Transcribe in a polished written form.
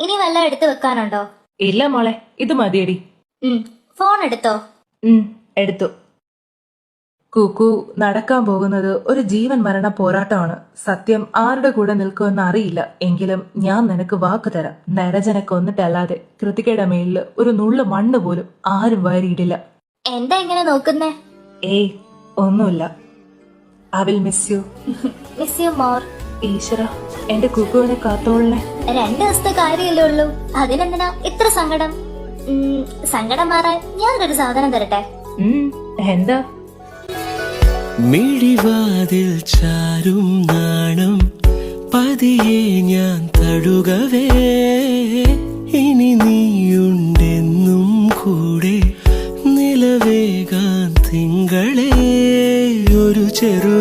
ഇനി വല്ല എടുത്തു വെക്കാനുണ്ടോ? ഇല്ല മോളെ, ഇത് മതിയടി. ഫോൺ എടുത്തോ? എടുത്തു. കുക്കു നടക്കാൻ പോകുന്നത് ഒരു ജീവൻ മരണ പോരാട്ടമാണ്. സത്യം ആരുടെ കൂടെ നിൽക്കുമെന്ന് അറിയില്ല. എങ്കിലും ഞാൻ നിനക്ക് വാക്ക് തരാം, നരജനെ കൊന്നിട്ടല്ലാതെ കൃതികയുടെ മേലില് ഒരു നുള്ളു മണ്ണ് പോലും ആരും വാരിയിടില്ല. എന്താ ഇങ്ങനെ നോക്കുന്നേ? ഏയ് ഒന്നുമില്ല. I will miss you. Miss you more. ഈശ്വര, എന്റെ കുക്കുവിനെ കാത്തോളണേ. 2 ദിവസത്തെ കാര്യമല്ലേ ഉള്ളൂ, അതിനെന്തിനാ ഇത്ര സങ്കടം? സങ്കടം മാറാൻ ഞാനൊരു സാധനം തരട്ടെ. എന്താ? മിഴിവാതിൽ ചാരും നാണം പതിയെ ഞാൻ തടുകവേ, ഇനി നീയുണ്ടെന്നും കൂടെ നിലവേകാൻ തിങ്കളേ, ഒരു ചെറു